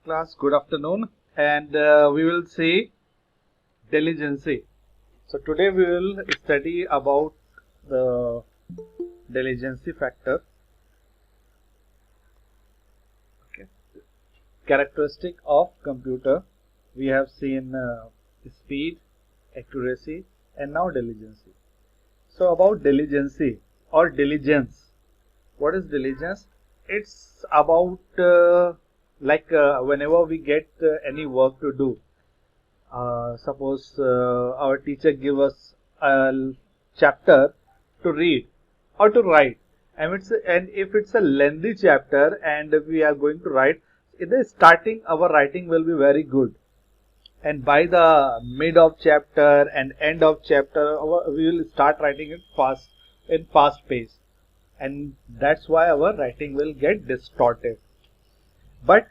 class, good afternoon, and we will see diligence. So today we will study about the diligence factor. Okay. Characteristic of computer. We have seen speed, accuracy, and now diligence. So about diligence or diligence. What is diligence? It's about whenever we get any work to do. Suppose our teacher give us a chapter to read or to write, and if it's a lengthy chapter and we are going to write, in the starting our writing will be very good, and by the mid of chapter and end of chapter we will start writing it fast in fast pace, and that's why our writing will get distorted. But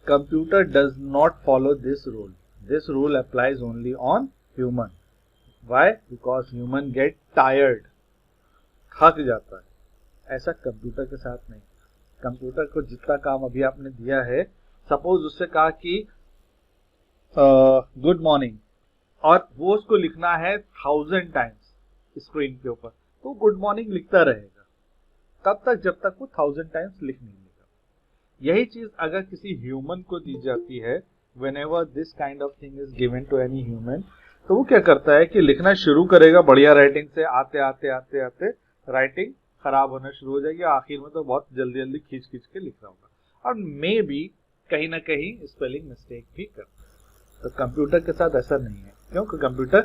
computer does not follow this rule. This rule applies only on human. Why? Because human get tired, थक जाता है. ऐसा computer के साथ नहीं. Computer को जितना काम अभी आपने दिया है, सपोज उससे कहा कि गुड मॉर्निंग, और वो उसको लिखना है 1000 टाइम्स स्क्रीन के ऊपर, तो गुड मॉर्निंग लिखता रहेगा तब तक जब तक वो 1000 टाइम्स लिख नहीं लेगा. यही चीज अगर किसी ह्यूमन को दी जाती है, whenever this kind of thing is given to any human, तो वो क्या करता है कि लिखना शुरू करेगा बढ़िया राइटिंग से, आते आते आते आते राइटिंग खराब होना शुरू हो जाएगी, आखिर में तो बहुत जल्दी जल्दी खींच खींच के लिख रहा होगा, और मे बी कहीं ना कहीं स्पेलिंग मिस्टेक भी करता है. तो कंप्यूटर के साथ ऐसा नहीं है, क्योंकि कंप्यूटर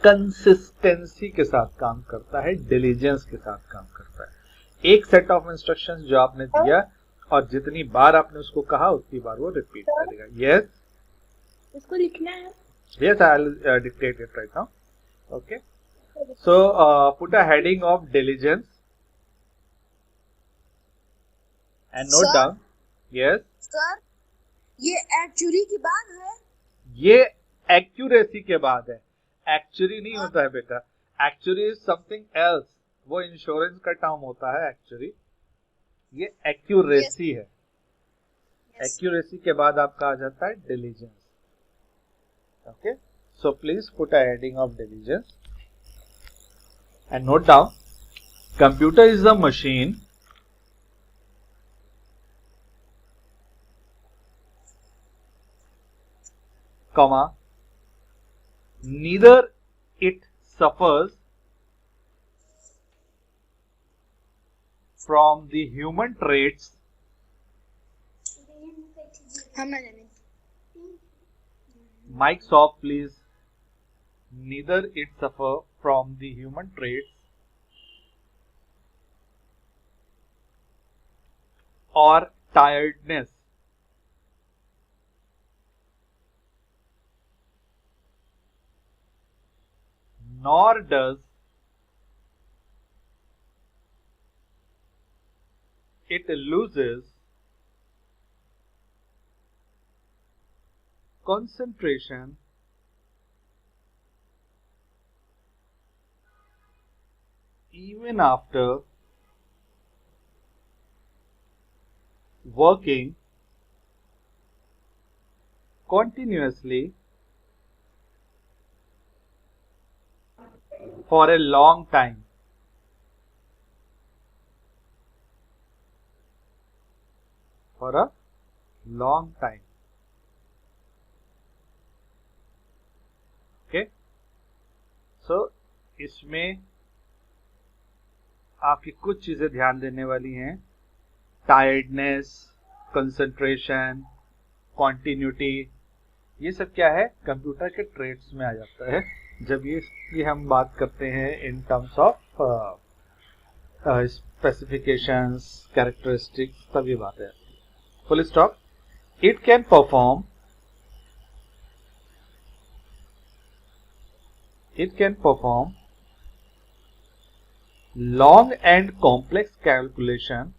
कंसिस्टेंसी के साथ काम करता है, डिलीजेंस के साथ काम करता है. एक सेट ऑफ इंस्ट्रक्शंस जो आपने दिया और जितनी बार आपने उसको कहा उतनी बार वो रिपीट करेगा. यस, इसको लिखना है. Yes, I'll dictate it right now. Okay. So put a heading of diligence and note Sir? down. Yes. Sir, ये एक्चुअली की बात है. ये accuracy के बाद है. Actually नहीं होता है बेटा. Actually is something else. वो इंश्योरेंस का टर्म होता है actually. ये accuracy है. Accuracy के बाद आपका आ जाता है diligence. Okay, so please put a heading of diligence and note down, computer is a machine comma, neither it suffers from the human traits Mike's off please. Neither it suffer from the human traits or tiredness nor does it loses concentration even after working continuously for a long time. For a long time. Okay. So इसमें आपकी कुछ चीजें ध्यान देने वाली हैं. Tiredness, concentration, continuity, ये सब क्या है, कंप्यूटर के ट्रेड्स में आ जाता है. जब ये हम बात करते हैं in terms of specifications, characteristics, तब ये बात है. Full stop. It can perform long and complex calculation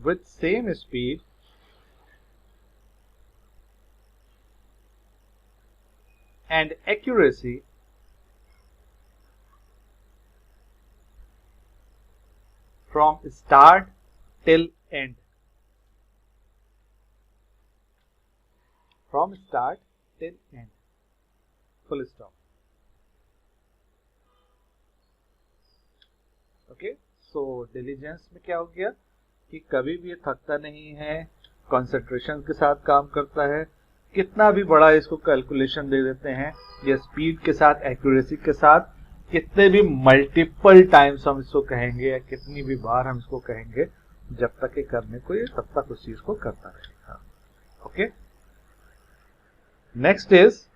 with same speed and accuracy from start till end. From start till end. Full stop. Okay, so diligence में क्या हो गया कि कभी भी ये थकता नहीं है, कंसंट्रेशन के साथ काम करता है, कितना भी बड़ा इसको कैलकुलेशन दे देते हैं, ये स्पीड के साथ, एक्यूरेसी के साथ, कितने भी मल्टीपल टाइम्स हम इसको कहेंगे या कितनी भी बार हम इसको कहेंगे, जब तक ये करने को ये तब तक उस चीज को करता रहेगा. Okay, next is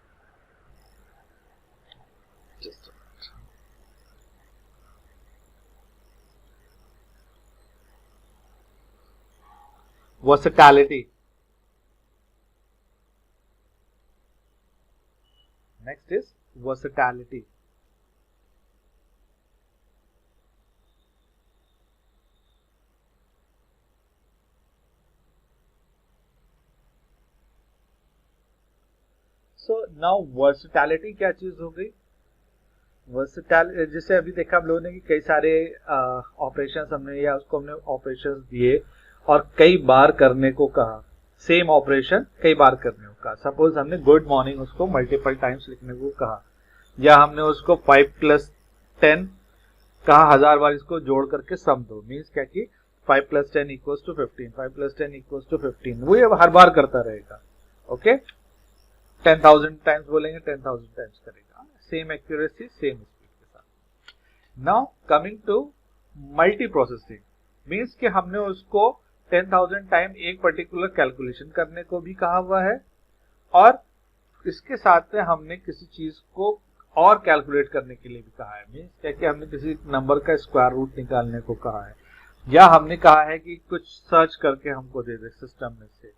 versatility. Next is versatility. So now versatility क्या चीज हो गई? वर्सेटाइल, जैसे अभी देखा हम लोगों ने कि कई सारे ऑपरेशंस हमने या उसको हमने ऑपरेशंस दिए और कई बार करने को कहा, सेम ऑपरेशन कई बार करने को कहा. सपोज हमने गुड मॉर्निंग उसको मल्टीपल टाइम्स लिखने को कहा, या हमने उसको 5 + 10 कहा 1000 बार इसको जोड़ करके सम दो. मीन्स क्या कि 5 + 10 = 15, 5 + 10 = 15. वो ये हर बार करता रहेगा. ओके, 10,000 टाइम्स बोलेंगे 10,000 टाइम्स करेगा. सेम एक्यूरेसी, सेम स्पीड के साथ. Now coming to multi processing, means कि हमने उसको 10,000 टाइम एक पर्टिकुलर कैलकुलेशन करने को भी कहा हुआ है, और इसके साथ में हमने किसी चीज को और कैलकुलेट करने के लिए भी कहा है. मीन्स क्या कि हमने किसी नंबर का स्क्वायर रूट निकालने को कहा है, या हमने कहा है कि कुछ सर्च करके हमको दे दे सिस्टम में से,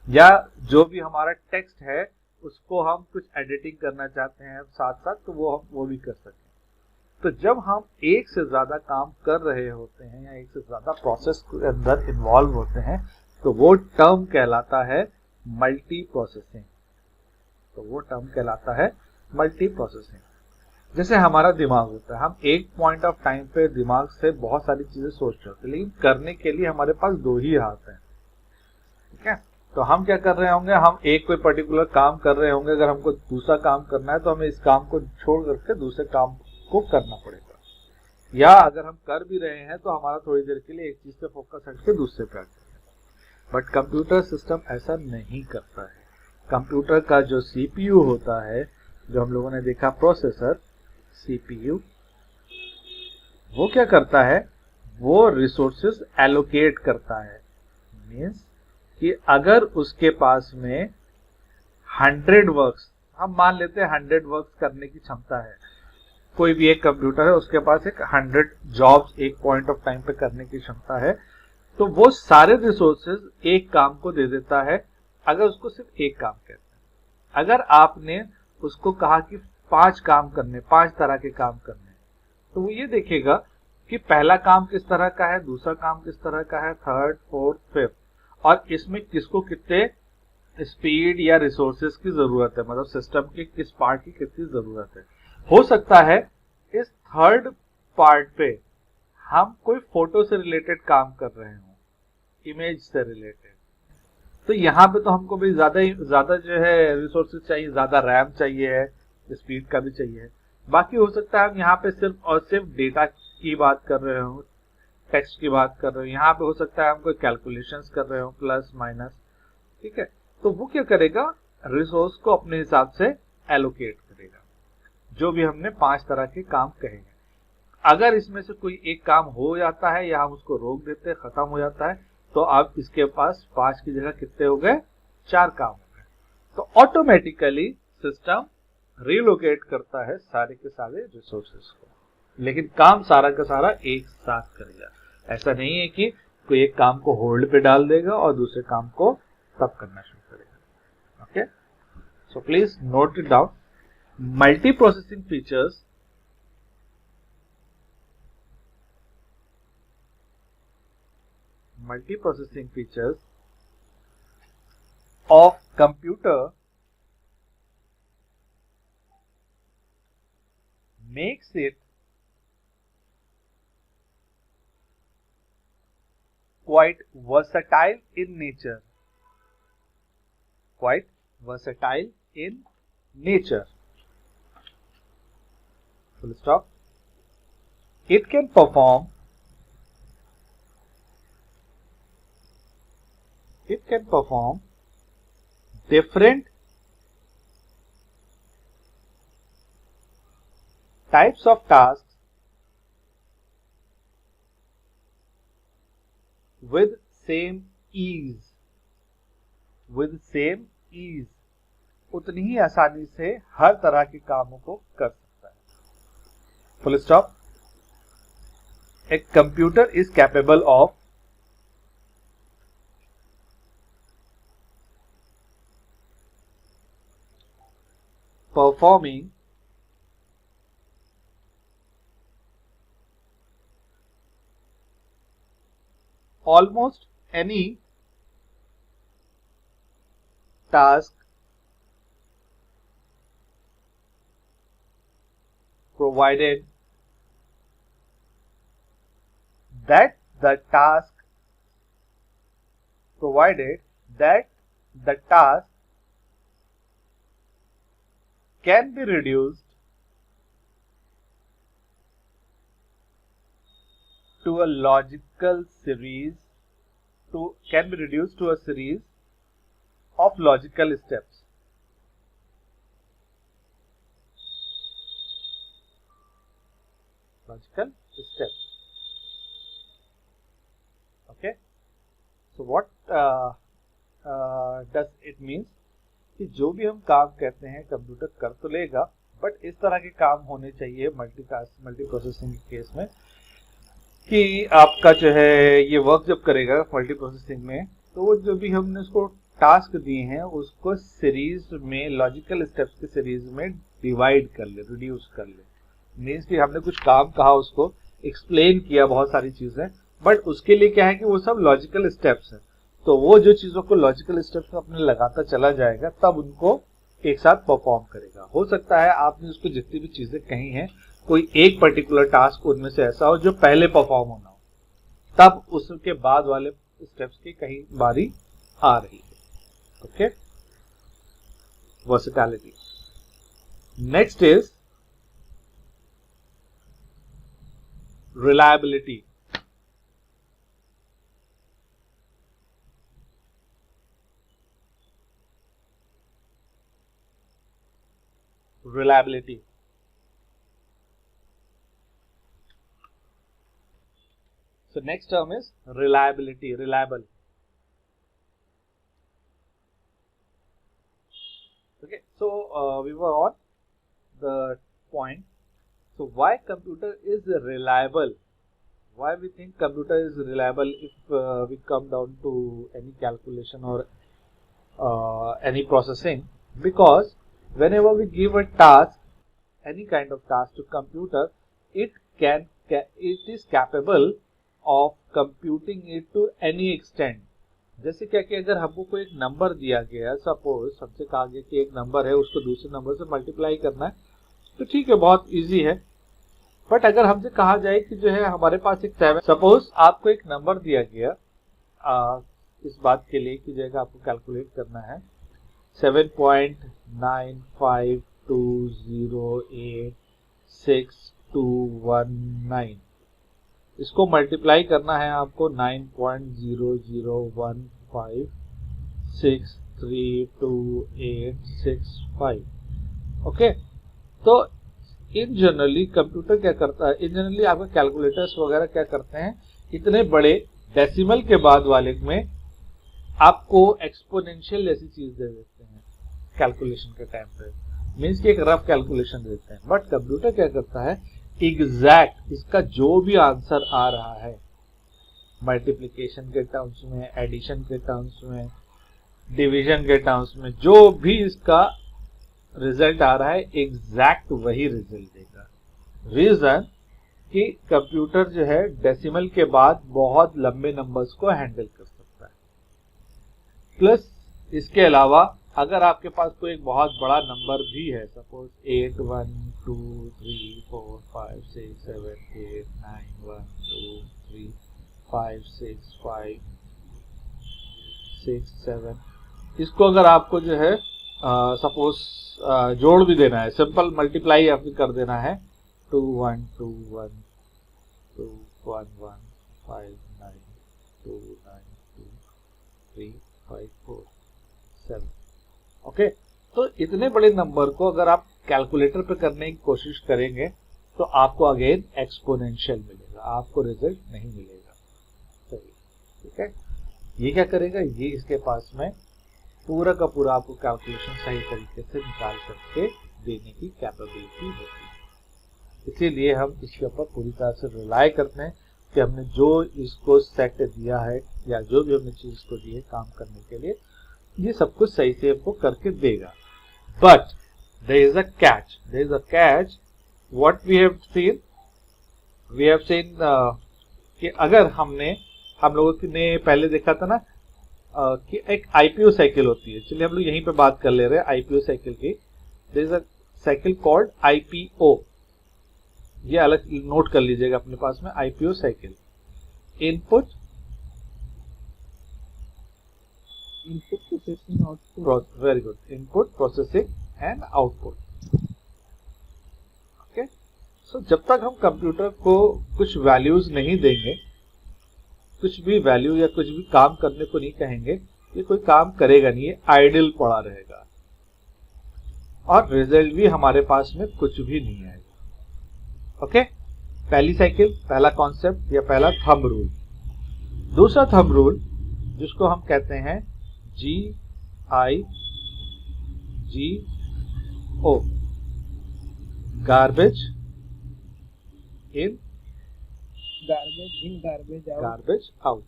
या जो भी हमारा टेक्स्ट है उसको हम कुछ एडिटिंग करना चाहते हैं साथ साथ, तो वो भी कर सकें. तो जब हम एक से ज्यादा काम कर रहे होते हैं या एक से ज्यादा प्रोसेस के अंदर इन्वॉल्व होते हैं, तो वो टर्म कहलाता है मल्टी प्रोसेसिंग. तो वो टर्म कहलाता है मल्टी प्रोसेसिंग. जैसे हमारा दिमाग होता है, हम एक पॉइंट ऑफ टाइम पे दिमाग से बहुत सारी चीजें सोच रहे होते हैं, लेकिन करने के लिए हमारे पास 2 ही हाथ हैं. ठीक है, तो हम क्या कर रहे होंगे, हम एक कोई पर्टिकुलर काम कर रहे होंगे, अगर हमको दूसरा काम करना है तो हमें इस काम को छोड़ करके दूसरे काम को करना पड़ेगा, या अगर हम कर भी रहे हैं तो हमारा थोड़ी देर के लिए एक चीज पे फोकस हटके दूसरे पे आता है. बट कंप्यूटर सिस्टम ऐसा नहीं करता है. कंप्यूटर का जो सीपीयू होता है, जो हम लोगों ने देखा प्रोसेसर, सीपीयू, वो क्या करता है, वो रिसोर्सेज एलोकेट करता है. मीन्स कि अगर उसके पास में 100 वर्क्स, हम मान लेते हैं 100 वर्क्स करने की क्षमता है, कोई भी एक कंप्यूटर है उसके पास एक 100 जॉब्स एक पॉइंट ऑफ टाइम पे करने की क्षमता है, तो वो सारे रिसोर्सेज एक काम को दे देता है अगर उसको सिर्फ एक काम कहते हैं. अगर आपने उसको कहा कि 5 काम करने, 5 तरह के काम करने, तो वो ये देखेगा कि पहला काम किस तरह का है, दूसरा काम किस तरह का है, थर्ड, फोर्थ, फिफ्थ, और इसमें किसको कितने स्पीड या रिसोर्सेज की जरूरत है, मतलब सिस्टम के किस पार्ट की कितनी जरूरत है. हो सकता है इस थर्ड पार्ट पे हम कोई फोटो से रिलेटेड काम कर रहे हो, इमेज से रिलेटेड, तो यहाँ पे तो हमको भी ज्यादा जो है रिसोर्सेज चाहिए, ज्यादा रैम चाहिए है, स्पीड का भी चाहिए. बाकी हो सकता है हम यहाँ पे सिर्फ और सिर्फ डेटा की बात कर रहे हो, टेक्स्ट की बात कर रहे हो, यहाँ पे हो सकता है हम कोई कैलकुलेशंस कर रहे हो, प्लस माइनस. ठीक है, तो वो क्या करेगा, रिसोर्स को अपने हिसाब से एलोकेट करेगा, जो भी हमने 5 तरह के काम कहे हैं. अगर इसमें से कोई एक काम हो जाता है या हम उसको रोक देते हैं, खत्म हो जाता है, तो अब इसके पास 5 की जगह कितने हो गए, 4 काम हो गए. तो ऑटोमेटिकली सिस्टम रिलोकेट करता है सारे के सारे रिसोर्सेज को, लेकिन काम सारा का सारा एक साथ करेगा. ऐसा नहीं है कि कोई एक काम को होल्ड पे डाल देगा और दूसरे काम को तब करना शुरू करेगा. Okay, so please note it down. Multiprocessing features of computer makes it quite versatile in nature. Quite versatile in nature. Full stop. It can perform different types of tasks with same ease. उतनी ही आसानी से हर तरह के कामों को कर सकता है. Full stop. A computer is capable of performing almost any task provided that the task can be reduced to a series of logical steps. Okay, so what does it means कि जो भी हम काम कहते हैं कंप्यूटर कर तो लेगा, बट इस तरह के काम होने चाहिए मल्टी प्रोसेसिंग के केस में कि आपका जो है ये वर्क जब करेगा मल्टी प्रोसेसिंग में, तो वो जो भी हमने उसको टास्क दिए हैं उसको सीरीज में, लॉजिकल स्टेप्स के सीरीज में डिवाइड कर ले, रिड्यूस कर ले. मीन्स कि हमने कुछ काम कहा, उसको एक्सप्लेन किया बहुत सारी चीजें, बट उसके लिए क्या है कि वो सब लॉजिकल स्टेप्स हैं. तो वो जो चीजों को लॉजिकल स्टेप्स अपने लगाता चला जाएगा तब उनको एक साथ परफॉर्म करेगा. हो सकता है आपने उसको जितनी भी चीजें कही हैं कोई एक पर्टिकुलर टास्क उनमें से ऐसा हो जो पहले परफॉर्म होना हो, तब उसके बाद वाले स्टेप्स की कहीं बारी आ रही है. Okay, versatility. Next is reliability. Reliability. So next term is reliability, reliable. Okay, so we were on the point. So why computer is reliable? Why we think computer is reliable if we come down to any calculation or any processing? Because whenever we give a task, any kind of task to computer, it is capable of computing it to any extent. जैसे क्या कि अगर हमको कोई एक number दिया गया, suppose हमसे कहा गया कि एक नंबर है उसको दूसरे नंबर से मल्टीप्लाई करना है, तो ठीक है, बहुत इजी है. बट अगर हमसे कहा जाए कि जो है हमारे पास एक 7, सपोज आपको एक नंबर दिया गया इस बात के लिए कि जगह आपको कैलकुलेट करना है 7.952086219, इसको मल्टीप्लाई करना है आपको 9.001563285. ओके, तो इन जनरली कंप्यूटर क्या करता है, इन जनरली आपका कैलकुलेटर्स वगैरह क्या करते हैं, इतने बड़े डेसिमल के बाद वाले में आपको एक्सपोनेंशियल जैसी चीज दे देते हैं कैलकुलेशन के टाइम पे. मीन्स कि एक रफ कैलकुलेशन देते हैं. बट कंप्यूटर क्या करता है, एग्जैक्ट इसका जो भी आंसर आ रहा है मल्टीप्लिकेशन के टर्म्स में, एडिशन के टर्म्स में, डिवीजन के टर्म्स में, जो भी इसका रिजल्ट आ रहा है एग्जैक्ट वही रिजल्ट देगा. रीजन कि कंप्यूटर जो है डेसिमल के बाद बहुत लंबे नंबर्स को हैंडल कर सकता है. प्लस इसके अलावा अगर आपके पास कोई एक बहुत बड़ा नंबर भी है, सपोज 81 2 3 4 5 6 7 8 9 1 2 3 5 6 5 6 7। इसको अगर आपको जो है सपोज जोड़ भी देना है, सिंपल मल्टीप्लाई आपको कर देना है, 2 1 2 1 2 1 1 5 9 2 9 2 3 5 4 7। ओके, तो इतने बड़े नंबर को अगर आप कैलकुलेटर पे करने की कोशिश करेंगे तो आपको अगेन एक्सपोनेंशियल मिलेगा, आपको रिजल्ट नहीं मिलेगा। चलिए ठीक है, ये क्या करेगा, ये इसके पास में पूरा का पूरा आपको कैलकुलेशन सही तरीके से निकाल करके देने की कैपेबिलिटी होती है। इसीलिए हम इसके ऊपर पूरी तरह से रिलाय करते हैं कि हमने जो इसको सेट दिया है या जो भी हमने चीज को दी है काम करने के लिए, ये सब कुछ सही से आपको करके देगा। But there is a catch, there is a catch. What we have seen कि अगर हम लोगों ने पहले देखा था ना कि एक आईपीओ साइकिल होती है। चलिए हम लोग यहीं पे बात कर ले रहे हैं आईपीओ साइकिल की। There is a cycle called IPO, ये अलग नोट कर लीजिएगा अपने पास में। IPO cycle, input processing output, very good, input processing and output. Okay, so जब तक हम कंप्यूटर को कुछ वैल्यूज नहीं देंगे, कुछ भी वैल्यू या कुछ भी काम करने को नहीं कहेंगे, ये कोई काम करेगा नहीं, ये आइडल पड़ा रहेगा और रिजल्ट भी हमारे पास में कुछ भी नहीं आएगा। ओके, पहली साइकिल, पहला कॉन्सेप्ट या पहला थंब रूल। दूसरा थंब रूल जिसको हम कहते हैं GIGO, garbage in garbage out,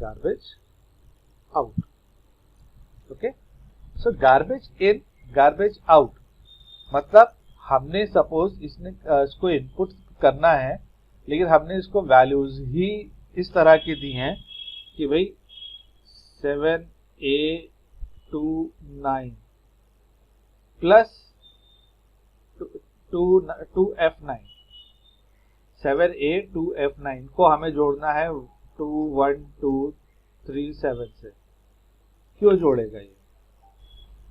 garbage out. Okay, so garbage in garbage out मतलब हमने सपोज इसको इनपुट करना है, लेकिन हमने इसको वैल्यूज ही इस तरह की दी हैं कि भाई 7A29 प्लस 2F9, 7A2F9 को हमें जोड़ना है 21237 से। क्यों जोड़ेगा ये?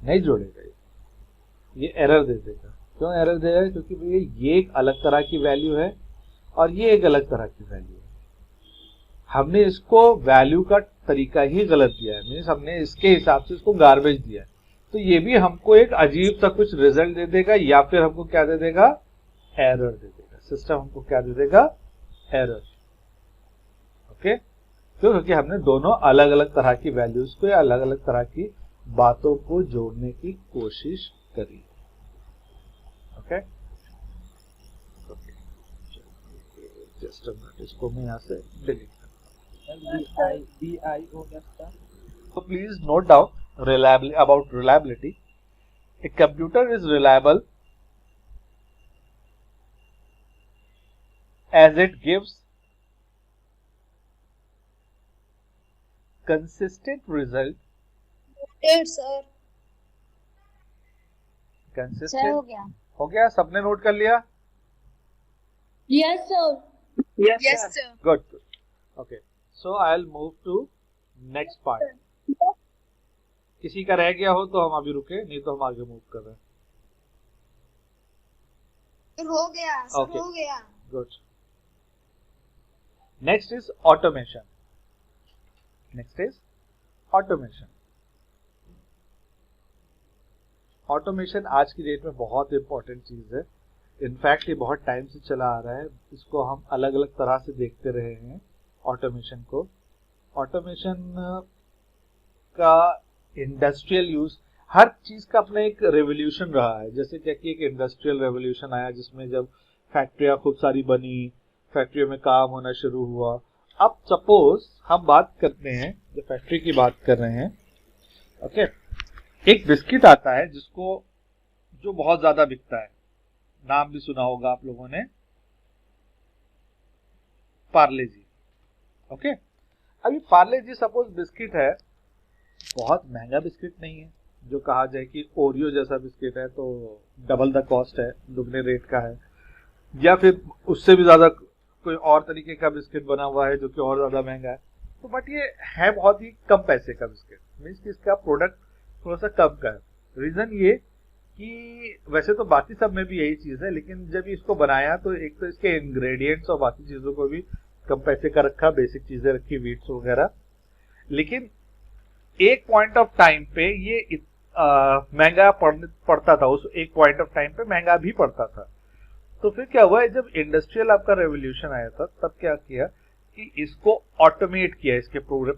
नहीं जोड़ेगा, ये एरर दे देगा। क्यों एरर देगा? क्योंकि भैया ये एक अलग तरह की वैल्यू है और ये एक अलग तरह की वैल्यू है। हमने इसको वैल्यू का तरीका ही गलत दिया है, मीन्स हमने इसके हिसाब से इसको गार्बेज दिया है, तो ये भी हमको एक अजीब सा कुछ रिजल्ट दे देगा या फिर हमको क्या दे देगा, एरर दे देगा। सिस्टम हमको क्या दे देगा, एरर। ओके, क्योंकि हमने दोनों अलग अलग तरह की वैल्यूज को या अलग अलग तरह की बातों को जोड़ने की कोशिश करी। ओके, जस्ट इसको मैं यहाँ से डिलीट करता हूँ। So please note down about reliability. A computer is reliable as it gives consistent result. Sir Consistent हो गया सबने नोट कर लिया? Yes sir yes sir Good. Okay. So I'll move to next part. किसी का रह गया हो तो हम अभी रुके, नहीं तो हम आगे मूव कर रहे हैं। हो गया सर, Okay. हो गया। Good. Next is automation. Automation आज की डेट में बहुत इंपॉर्टेंट चीज है। इनफैक्ट ये बहुत टाइम से चला आ रहा है, इसको हम अलग अलग तरह से देखते रहे हैं ऑटोमेशन को। ऑटोमेशन का इंडस्ट्रियल यूज, हर चीज का अपना एक रेवोल्यूशन रहा है। जैसे क्या कि एक इंडस्ट्रियल रेवोल्यूशन आया जिसमें जब फैक्ट्रियां खूब सारी बनी, फैक्ट्रियों में काम होना शुरू हुआ। अब सपोज हम बात करते हैं, जो फैक्ट्री की बात कर रहे हैं, ओके, एक बिस्किट आता है जिसको जो बहुत ज्यादा बिकता है, नाम भी सुना होगा आप लोगों ने, पार्ले जी। ओके, अभी पार्ले जी सपोज बिस्किट है, बहुत महंगा बिस्किट नहीं है, जो कहा जाए कि ओरियो जैसा बिस्किट है तो डबल द कॉस्ट है, दुगने रेट का है, या फिर उससे भी ज्यादा कोई और तरीके का बिस्किट बना हुआ है जो कि और ज्यादा महंगा है। तो बट ये है बहुत ही कम पैसे का बिस्किट, मीन्स कि इसका प्रोडक्ट थोड़ा सा कम का है। रीजन ये कि वैसे तो बाकी सब में भी यही चीज है, लेकिन जब इसको बनाया तो एक तो इसके इंग्रेडिएंट्स और बाकी चीजों को भी कम पैसे का रखा, बेसिक चीजें रखी, वीट्स वगैरह। लेकिन एक पॉइंट ऑफ टाइम पे ये महंगा पड़ता था, उस एक पॉइंट ऑफ टाइम पे महंगा भी पड़ता था। तो फिर क्या हुआ, जब इंडस्ट्रियल आपका रेवोल्यूशन आया था तब क्या किया कि इसको ऑटोमेट किया, इसके पूरे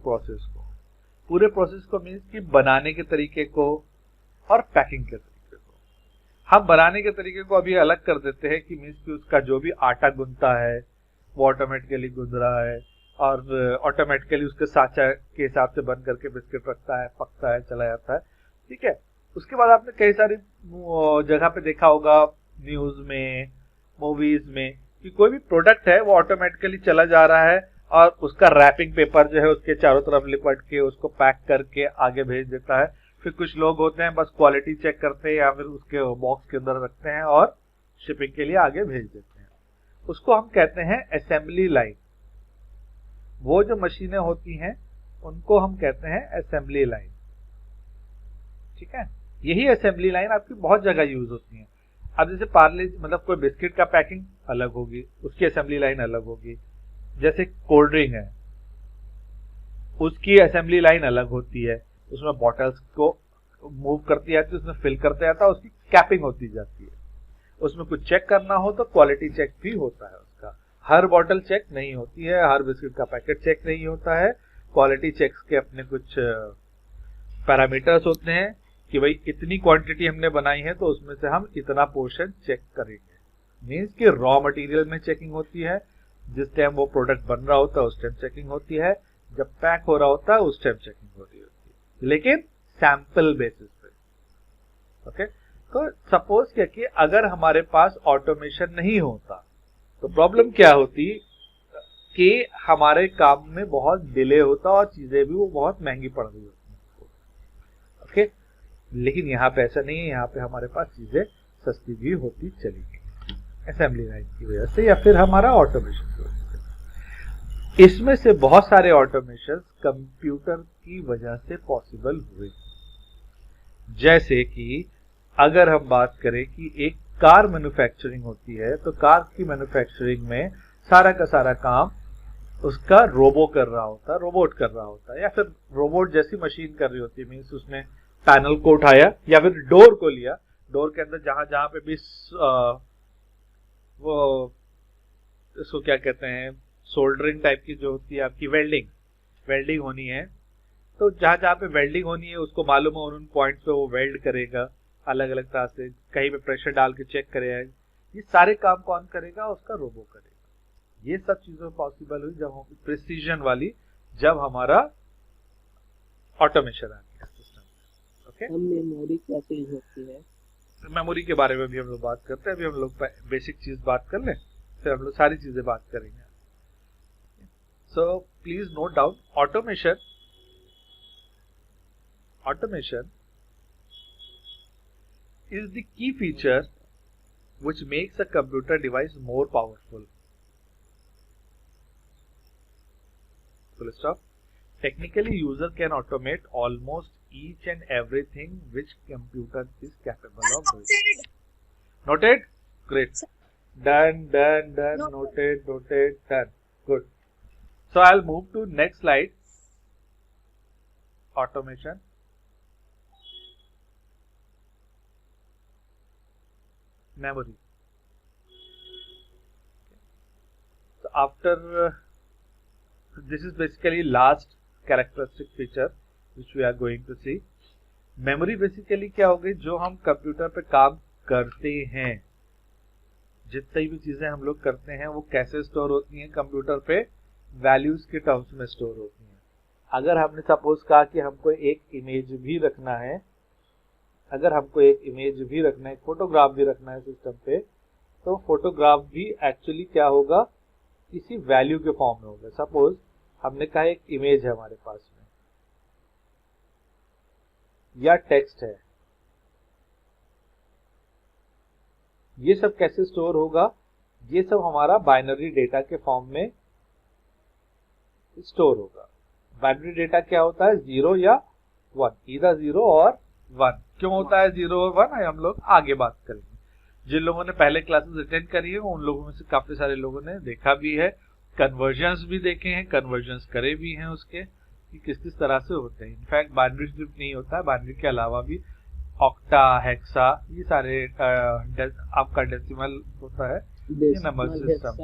प्रोसेस को मीन्स कि बनाने के तरीके को और पैकिंग के तरीके को। हम बनाने के तरीके को अभी अलग कर देते हैं कि मीन्स कि उसका जो भी आटा गूंथता है वो ऑटोमेटिकली गूंथ रहा है और ऑटोमेटिकली उसके साचा के हिसाब से बन करके बिस्किट रखता है, पकता है, चला जाता है, ठीक है। उसके बाद आपने कई सारी जगह पे देखा होगा, न्यूज में, मूवीज में, कि कोई भी प्रोडक्ट है वो ऑटोमेटिकली चला जा रहा है और उसका रैपिंग पेपर जो है उसके चारों तरफ लिपट के उसको पैक करके आगे भेज देता है। फिर कुछ लोग होते हैं बस क्वालिटी चेक करते हैं या फिर उसके बॉक्स के अंदर रखते हैं और शिपिंग के लिए आगे भेज देते हैं। उसको हम कहते हैं असेंबली लाइन। वो जो मशीनें होती हैं उनको हम कहते हैं असेंबली लाइन, ठीक है। यही असेंबली लाइन आपकी बहुत जगह यूज होती है। अब जैसे पार्ले मतलब कोई बिस्किट का पैकिंग अलग होगी, उसकी असेंबली लाइन अलग होगी। जैसे कोल्ड ड्रिंक है, उसकी असेंबली लाइन अलग होती है, उसमें बॉटल्स को मूव करती जाती है, उसमें फिल करते जाता है, उसकी कैपिंग होती जाती है। उसमें कुछ चेक करना हो तो क्वालिटी चेक भी होता है उसका। हर बॉटल चेक नहीं होती है, हर बिस्किट का पैकेट चेक नहीं होता है। क्वालिटी चेक्स के अपने कुछ पैरामीटर्स होते हैं कि भाई इतनी क्वांटिटी हमने बनाई है तो उसमें से हम इतना पोर्शन चेक करेंगे। मीन्स कि रॉ मटेरियल में चेकिंग होती है, जिस टाइम वो प्रोडक्ट बन रहा होता है उस टाइम चेकिंग होती है, जब पैक हो रहा होता है उस टाइम चेकिंग हो रही होती है, लेकिन सैंपल बेसिस पे। ओके, तो सपोज क्या कि अगर हमारे पास ऑटोमेशन नहीं होता तो प्रॉब्लम क्या होती कि हमारे काम में बहुत डिले होता और चीजें भी वो बहुत महंगी पड़ रही होती। ओके, लेकिन यहाँ पे ऐसा नहीं है, यहाँ पे हमारे पास चीजें सस्ती भी होती चली गई असेंबली लाइन की वजह से या फिर हमारा ऑटोमेशन की वजह से। इसमें से बहुत सारे ऑटोमेशन कंप्यूटर की वजह से पॉसिबल हुए। जैसे कि अगर हम बात करें कि एक कार मैन्युफैक्चरिंग होती है तो कार की मैन्युफैक्चरिंग में सारा का सारा काम उसका रोबोट कर रहा होता है या फिर रोबोट जैसी मशीन कर रही होती है। मीन्स उसने पैनल को उठाया या फिर डोर को लिया, डोर के अंदर जहां जहां पे भी वो इसको क्या कहते हैं, सोल्डरिंग टाइप की जो होती है आपकी वेल्डिंग होनी है, तो जहां जहां पे वेल्डिंग होनी है उसको मालूम है उन पॉइंट्स पे वो वेल्ड करेगा अलग अलग तरह से, कहीं पे प्रेशर डाल के चेक करेगा। ये सारे काम कौन करेगा? उसका रोबो करेगा। ये सब चीजें पॉसिबल हुई जब प्रिसीजन वाली, जब हमारा ऑटोमेशन आ गया सिस्टम। ओके, मेमोरी कैसे यूज होती है? मेमोरी के बारे में भी हम लोग बात करते हैं। अभी हम लोग बेसिक चीज बात कर लें, फिर हम लोग सारी चीजें बात करेंगे। So please note down, automation is the key feature which makes a computer device more powerful. Full stop. Technically, user can automate almost each and everything which computer is capable of doing. Noted? Great. Done. Noted. Done. Good. So I'll move to next slide. Automation. Memory. So after this is basically last characteristic feature which we are going to see. Memory basically क्या हो गई, जो हम computer पे काम करते हैं, जितनी भी चीजें हम लोग करते हैं वो कैसे स्टोर होती हैं कंप्यूटर पे? वैल्यूज के टर्म्स में स्टोर होती हैं। अगर हमने सपोज कहा कि हमको एक इमेज भी रखना है, एक फोटोग्राफ भी रखना है सिस्टम पे, तो फोटोग्राफ भी एक्चुअली क्या होगा, किसी वैल्यू के फॉर्म में होगा। सपोज हमने कहा एक इमेज है हमारे पास में, या टेक्स्ट है, ये सब कैसे स्टोर होगा? ये सब हमारा बाइनरी डेटा के फॉर्म में स्टोर होगा। बाइनरी डेटा क्या होता है? 0 या 1, इधर 0 और 1। क्यों होता है 0 और 1 हम लोग आगे बात करेंगे। जिन लोगों ने पहले क्लासेस अटेंड करी है उन लोगों में से काफी सारे लोगों ने देखा भी है, कन्वर्जन्स भी देखे हैं, कन्वर्जन्स करे भी हैं उसके कि किस किस तरह से होते हैं। इनफैक्ट बाइनरी सिर्फ नहीं होता है, बाइनरी के अलावा भी ऑक्टा, हेक्सा, ये सारे आपका डेसिमल होता है, ये नंबर सिस्टम।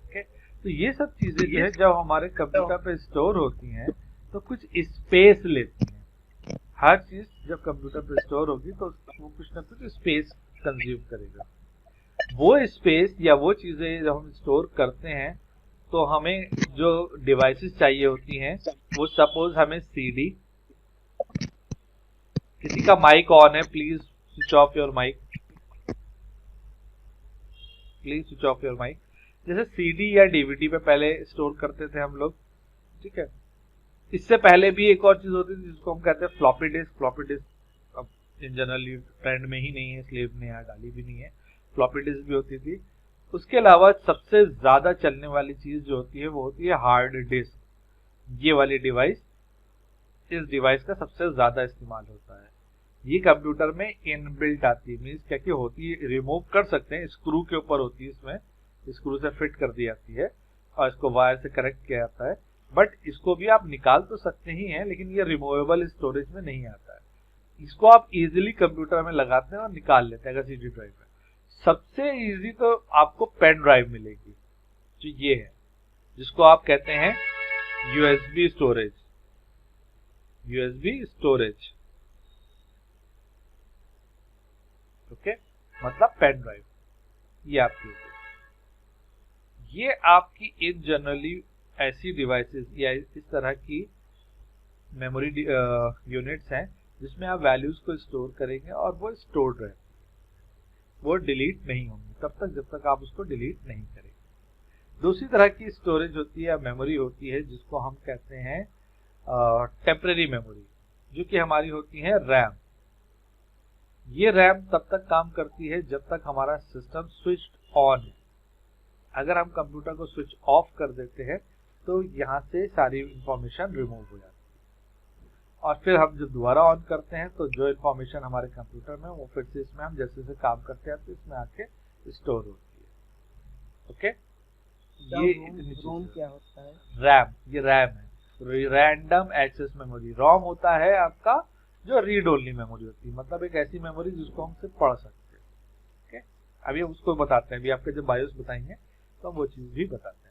ओके, तो ये सब चीजें जो है जब हमारे कंप्यूटर पे स्टोर होती हैं तो कुछ स्पेस लेती हैं। हर चीज जब कंप्यूटर पे स्टोर होगी तो वो कुछ ना कुछ स्पेस कंज्यूम करेगा। वो स्पेस या वो चीजें जब हम स्टोर करते हैं तो हमें जो डिवाइसेस चाहिए होती हैं, वो सपोज हमें सीडी, किसी का माइक ऑन है, please switch off your mic, please switch off your mic. जैसे सीडी या डीवीडी पे पहले स्टोर करते थे हम लोग, ठीक है। इससे पहले भी एक और चीज होती थी जिसको हम कहते हैं फ्लॉपी डिस्क। फ्लॉपी डिस्क अब इन जनरली ट्रेंड में ही नहीं है, स्लेव ने यहाँ डाली भी नहीं है, फ्लॉपी डिस्क भी होती थी। उसके अलावा सबसे ज्यादा चलने वाली चीज जो होती है वो होती है हार्ड डिस्क। ये वाली डिवाइस, इस डिवाइस का सबसे ज्यादा इस्तेमाल होता है। ये कंप्यूटर में इनबिल्ट आती है, मीन्स क्या कि होती है, रिमूव कर सकते हैं, स्क्रू के ऊपर होती है, इसमें स्क्रू से फिट कर दी जाती है और इसको वायर से कनेक्ट किया जाता है। बट इसको भी आप निकाल तो सकते ही हैं, लेकिन ये रिमूवेबल स्टोरेज में नहीं आता है। इसको आप इजीली कंप्यूटर में लगाते हैं और निकाल लेते हैं अगर सीडी ड्राइव में। सबसे इजी तो आपको पेन ड्राइव मिलेगी, जो ये है, जिसको आप कहते हैं USB storage. USB storage, okay, मतलब पेन ड्राइव। ये आपकी, ये आपकी इन जनरली ऐसी डिवाइसेस या इस तरह की मेमोरी यूनिट्स हैं जिसमें आप वैल्यूज को स्टोर करेंगे और वो स्टोर्ड रहेंगे, वो डिलीट नहीं होंगी तब तक जब तक आप उसको डिलीट नहीं करेंगे। दूसरी तरह की स्टोरेज होती है या मेमोरी होती है जिसको हम कहते हैं टेम्परेरी मेमोरी, जो कि हमारी होती है रैम। ये रैम तब तक काम करती है जब तक हमारा सिस्टम स्विच ऑन है। अगर हम कंप्यूटर को स्विच ऑफ कर देते हैं तो यहाँ से सारी इंफॉर्मेशन रिमूव हो जाती है, और फिर हम जब दोबारा ऑन करते हैं तो जो इंफॉर्मेशन हमारे कंप्यूटर में वो फिर से इसमें हम जैसे जैसे काम करते हैं तो इसमें आके स्टोर होती है। ओके, ये रोम क्या होता है? रैम, ये रैम है, रैंडम एक्सेस मेमोरी। रोम होता है आपका जो रीड ओनली मेमोरी होती है, मतलब एक ऐसी मेमोरी जिसको हम सिर्फ पढ़ सकते हैं। ओके, अभी उसको बताते हैं, अभी आपके जब बायोस बताएंगे तो हम वो चीज भी बताते हैं।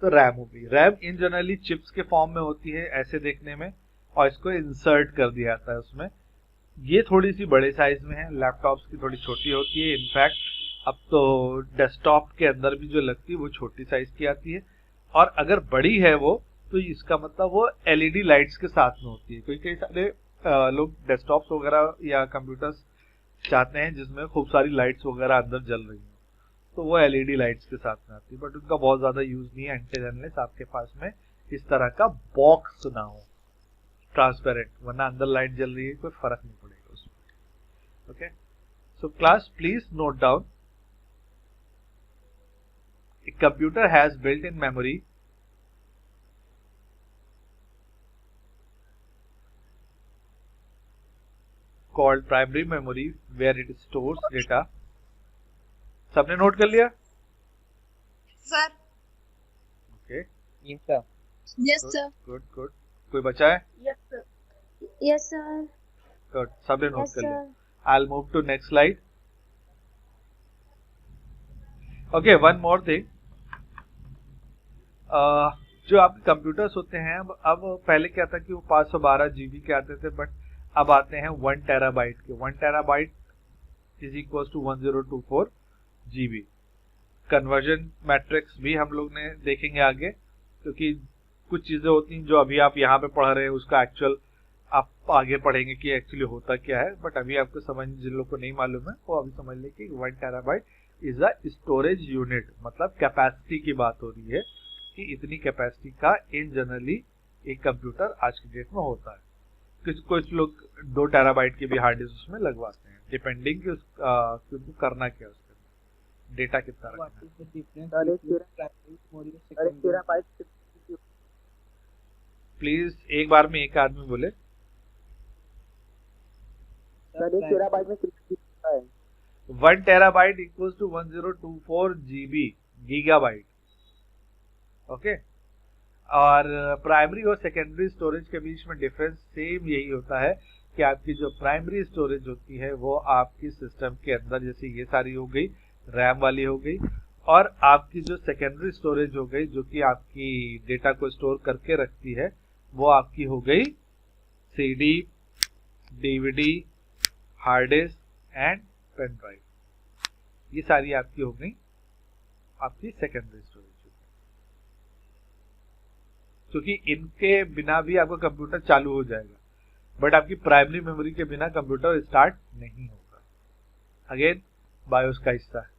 तो रैम होगी, रैम इन जनरली चिप्स के फॉर्म में होती है ऐसे देखने में, और इसको इंसर्ट कर दिया जाता है उसमें। ये थोड़ी सी बड़े साइज में है, लैपटॉप्स की थोड़ी छोटी होती है। इनफैक्ट अब तो डेस्कटॉप के अंदर भी जो लगती है वो छोटी साइज की आती है, और अगर बड़ी है वो तो इसका मतलब वो एलईडी लाइट्स के साथ में होती है। क्योंकि कई सारे लोग डेस्कटॉप्स वगैरह या कंप्यूटर्स चाहते हैं जिसमें खूब सारी लाइट्स वगैरह अंदर जल रही हैं, तो वो एलईडी लाइट्स के साथ में आती है। बट उनका बहुत ज्यादा यूज नहीं है अनटिल अनलेस आपके पास में इस तरह का बॉक्स ना हो ट्रांसपेरेंट, वरना अंदर लाइट जल रही है कोई फर्क नहीं पड़ेगा उसमें। Okay, so class please note down, a computer has built-in memory called primary memory where it stores data. सबने नोट कर लिया? Sir. Okay, yes sir. Yes sir. Good good. कोई बचा है? Yes sir. Yes sir. Good, सबने note कर लिया। I'll move to next slide. Okay, one more thing. जो आपके कंप्यूटर्स होते हैं, अब पहले क्या था कि वो 512 जीबी के आते थे, बट अब आते हैं 1 टेराबाइट के। 1 terabyte is equal to 1024 GB. Conversion matrix भी हम लोग ने देखेंगे आगे, क्योंकि कुछ चीजें होती हैं जो अभी आप यहाँ पे पढ़ रहे हैं उसका एक्चुअल आप आगे पढ़ेंगे कि एक्चुअली होता क्या है। बट अभी आपको समझ, जिन लोग को नहीं मालूम है वो अभी समझ ले कि 1 terabyte is a storage unit, मतलब कैपेसिटी की बात हो रही है कि इतनी कैपेसिटी का इन जनरली एक कंप्यूटर आज की डेट में होता है। कुछ लोग 2 टेराबाइट की भी हार्ड डिस्क उसमें लगवाते हैं, डिपेंडिंग कि उसको करना क्या है, उसके डेटा कितना रखना What है। is the difference between primary memory and secondary? Please एक बार में एक आदमी बोले। सर 1 टेराबाइट में कितना होता है? 1 terabyte equals to 1024 GB gigabyte. Okay, और प्राइमरी और सेकेंडरी स्टोरेज के बीच में डिफरेंस सेम यही होता है कि आपकी जो प्राइमरी स्टोरेज होती है वो आपकी सिस्टम के अंदर, जैसे ये सारी हो गई रैम वाली हो गई, और आपकी जो सेकेंडरी स्टोरेज हो गई जो कि आपकी डेटा को स्टोर करके रखती है वो आपकी हो गई CD, DVD, hard disk and pen drive. ये सारी आपकी हो गई आपकी सेकेंडरी स्टोरेज, क्योंकि इनके बिना भी आपका कंप्यूटर चालू हो जाएगा, बट आपकी प्राइमरी मेमोरी के बिना कंप्यूटर स्टार्ट नहीं होगा। अगेन बायोस का हिस्सा है।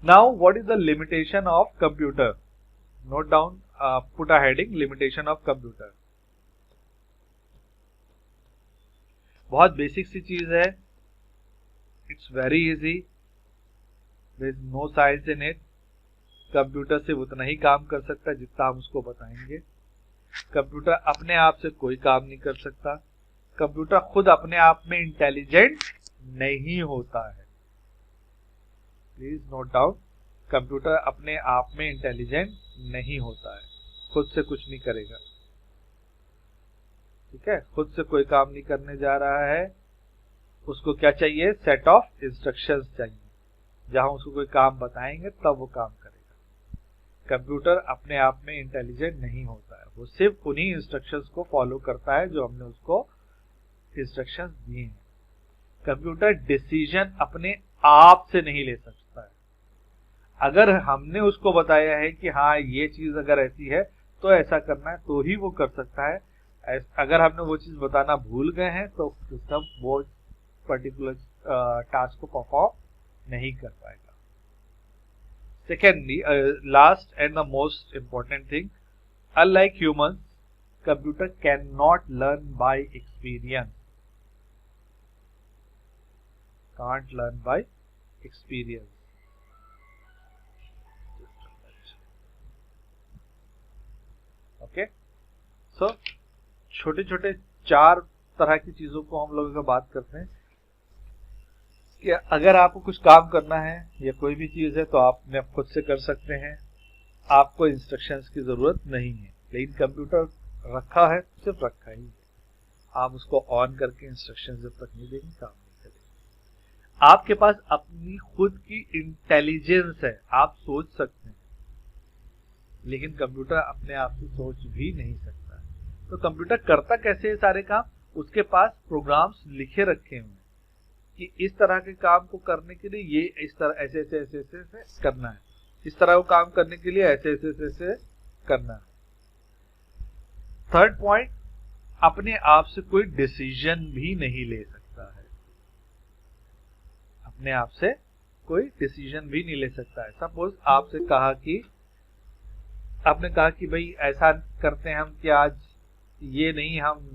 Now what is the limitation of computer? Note down, put a heading, limitation of computer. बहुत बेसिक सी चीज है, it's very easy, there is no science in it. Computer सिर्फ उतना ही काम कर सकता है जितना हम उसको बताएंगे। कंप्यूटर अपने आप से कोई काम नहीं कर सकता। कंप्यूटर खुद अपने आप में इंटेलिजेंट नहीं होता है। प्लीज नोट डाउन, कंप्यूटर अपने आप में इंटेलिजेंट नहीं होता है, खुद से कुछ नहीं करेगा। ठीक है, खुद से कोई काम नहीं करने जा रहा है। उसको क्या चाहिए? सेट ऑफ इंस्ट्रक्शंस चाहिए, जहां उसको कोई काम बताएंगे तब वो काम करेगा। कंप्यूटर अपने आप में इंटेलिजेंट नहीं होता है, वो सिर्फ उन्हीं इंस्ट्रक्शंस को फॉलो करता है जो हमने उसको इंस्ट्रक्शंस दिए हैं। कंप्यूटर डिसीजन अपने आप से नहीं ले सकता है। अगर हमने उसको बताया है कि हाँ ये चीज अगर ऐसी है तो ऐसा करना है, तो ही वो कर सकता है। अगर हमने वो चीज बताना भूल गए हैं तो सिस्टम वो पर्टिकुलर टास्क को परफॉर्म नहीं कर पाएगा। Secondly, last and the most important thing, unlike humans, computer cannot learn by experience. Can't learn by experience. Okay? So, छोटे छोटे 4 तरह की चीजों को हम लोगों का बात करते हैं कि अगर आपको कुछ काम करना है या कोई भी चीज है तो आप खुद से कर सकते हैं, आपको इंस्ट्रक्शंस की जरूरत नहीं है। लेकिन कंप्यूटर रखा है सिर्फ रखा ही है, आप उसको ऑन करके इंस्ट्रक्शंस जब तक नहीं देंगे काम नहीं करेंगे। आपके पास अपनी खुद की इंटेलिजेंस है, आप सोच सकते हैं, लेकिन कंप्यूटर अपने आप से सोच भी नहीं सकता। तो कंप्यूटर करता कैसे है सारे काम? उसके पास प्रोग्राम्स लिखे रखे हुए हैं कि इस तरह के काम को करने के लिए ये इस तरह ऐसे ऐसे ऐसे ऐसे ऐसे करना है, इस तरह को काम करने के लिए ऐसे ऐसे ऐसे ऐसे करना है। थर्ड पॉइंट, अपने आप से कोई डिसीजन भी नहीं ले सकता है। अपने आप से कोई डिसीजन भी नहीं ले सकता है। सपोज आपसे कहा कि आपने कहा कि भाई ऐसा करते हैं हम कि आज ये नहीं, हम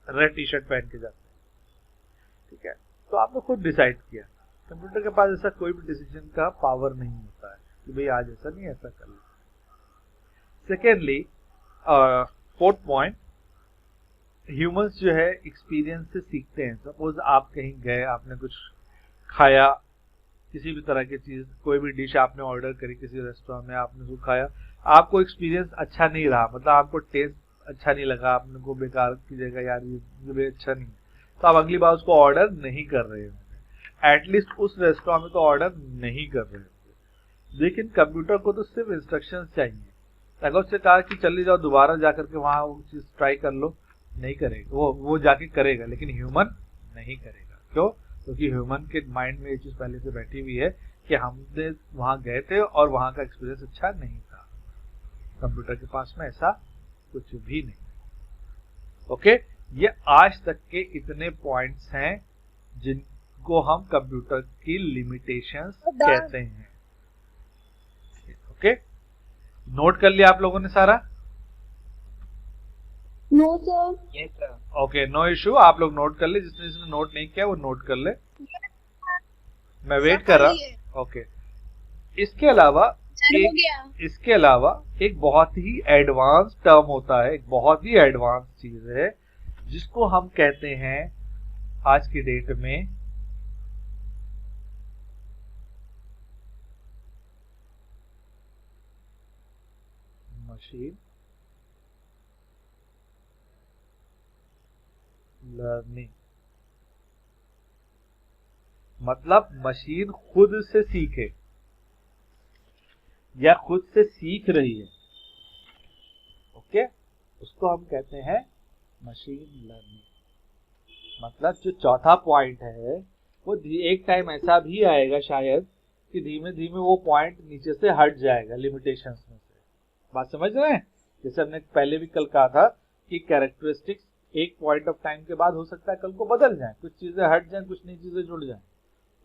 रेड टी शर्ट पहन के जाते हैं, ठीक है, तो आपने खुद डिसाइड किया। कंप्यूटर के पास ऐसा कोई भी डिसीजन का पावर नहीं होता है कि भाई आज ऐसा नहीं ऐसा कर लो। सेकेंडली, फोर्थ पॉइंट, ह्यूमंस जो है एक्सपीरियंस से सीखते हैं। सपोज आप कहीं गए, आपने कुछ खाया, किसी भी तरह की चीज, कोई भी डिश आपने ऑर्डर करी किसी रेस्टोरेंट में, आपने उसको खाया, आपको एक्सपीरियंस अच्छा नहीं रहा, मतलब आपको टेस्ट अच्छा नहीं लगा, आपने को बेकार की जगह यार ये अच्छा नहीं, तो आप अगली बार उसको ऑर्डर नहीं कर रहे होंगे, एटलीस्ट उस रेस्टोरेंट में तो ऑर्डर नहीं कर रहे होंगे। लेकिन कंप्यूटर को तो सिर्फ इंस्ट्रक्शंस चाहिए। अगर उससे कहा कि चलिए जाओ दोबारा जाकर के वहां वो चीज ट्राई कर लो, नहीं करेगा, वो जाके करेगा, लेकिन ह्यूमन नहीं करेगा। क्यों? क्योंकि ह्यूमन के माइंड में ये चीज पहले से बैठी हुई है कि हमने वहां गए थे और वहां का एक्सपीरियंस अच्छा नहीं था। कंप्यूटर के पास में ऐसा कुछ भी नहीं। ओके, ये आज तक के इतने पॉइंट्स हैं जिनको हम कंप्यूटर की लिमिटेशंस कहते हैं। ओके, नोट कर लिया आप लोगों ने सारा? No sir. Yes, sir. Okay, no issue, आप लोग नोट कर ले, जिसने नोट नहीं किया वो नोट कर ले, मैं वेट कर रहा। ओके, इसके अलावा सर हो गया। इसके अलावा एक बहुत ही एडवांस टर्म होता है, एक बहुत ही एडवांस चीज है जिसको हम कहते हैं आज की डेट में मशीन लर्निंग। मतलब मशीन खुद से सीखे या खुद से सीख रही है, ओके, उसको हम कहते हैं मशीन लर्निंग। मतलब जो चौथा पॉइंट है वो एक टाइम ऐसा भी आएगा शायद कि धीमे धीमे वो पॉइंट नीचे से हट जाएगा लिमिटेशंस में से। बात समझ रहे हैं? जैसे हमने पहले भी कल कहा था कि कैरेक्टरिस्टिक्स एक पॉइंट ऑफ टाइम के बाद हो सकता है कल को बदल जाए, कुछ चीजें हट जाएं, कुछ नई चीजें जुड़ जाएं,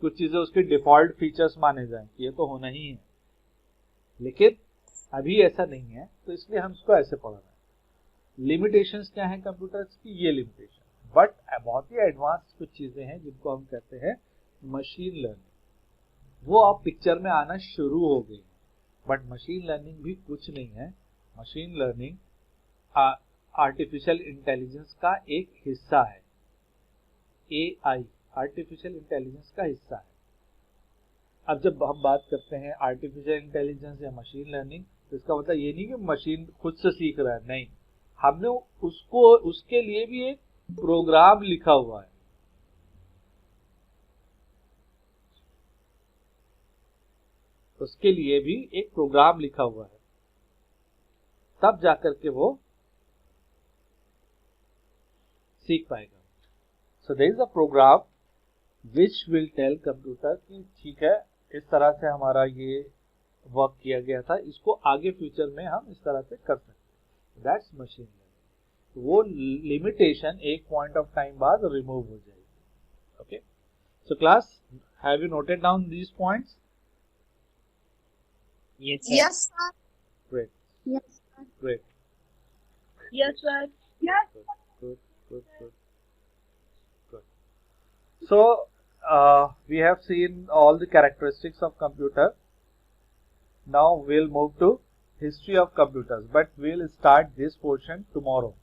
कुछ चीजें उसके डिफॉल्ट फीचर्स माने जाएं कि ये तो होना ही है, लेकिन अभी ऐसा नहीं है, तो इसलिए हम इसको ऐसे पढ़ रहे हैं। लिमिटेशंस क्या है कंप्यूटर्स की? ये लिमिटेशन, बट बहुत ही एडवांस कुछ चीजें हैं जिनको हम कहते हैं मशीन लर्निंग। वो अब पिक्चर में आना शुरू हो गई, बट मशीन लर्निंग भी कुछ नहीं है। मशीन लर्निंग आर्टिफिशियल इंटेलिजेंस का एक हिस्सा है। एआई आर्टिफिशियल इंटेलिजेंस का हिस्सा है। अब जब हम बात करते हैं आर्टिफिशियल इंटेलिजेंस या मशीन लर्निंग, तो इसका मतलब ये नहीं कि मशीन खुद से सीख रहा है, नहीं, हमने उसके लिए भी एक प्रोग्राम लिखा हुआ है। उसके लिए भी एक प्रोग्राम लिखा हुआ है, तब जाकर के वो सीख पाएगा। So there is a program which will tell computer कि ठीक है, इस तरह से हमारा ये वर्क किया गया था, इसको आगे फ्यूचर में हम इस तरह से कर सकते हैं। That's machine learning. वो लिमिटेशन एक पॉइंट ऑफ टाइम बाद रिमूव हो जाएगी। Okay, so class, have you noted down these points? Yes, sir. Yes sir। Great, Yes sir। great, Yes sir। Yes। good. So we have seen all the characteristics of computer. Now we'll move to history of computers, but we'll start this portion tomorrow.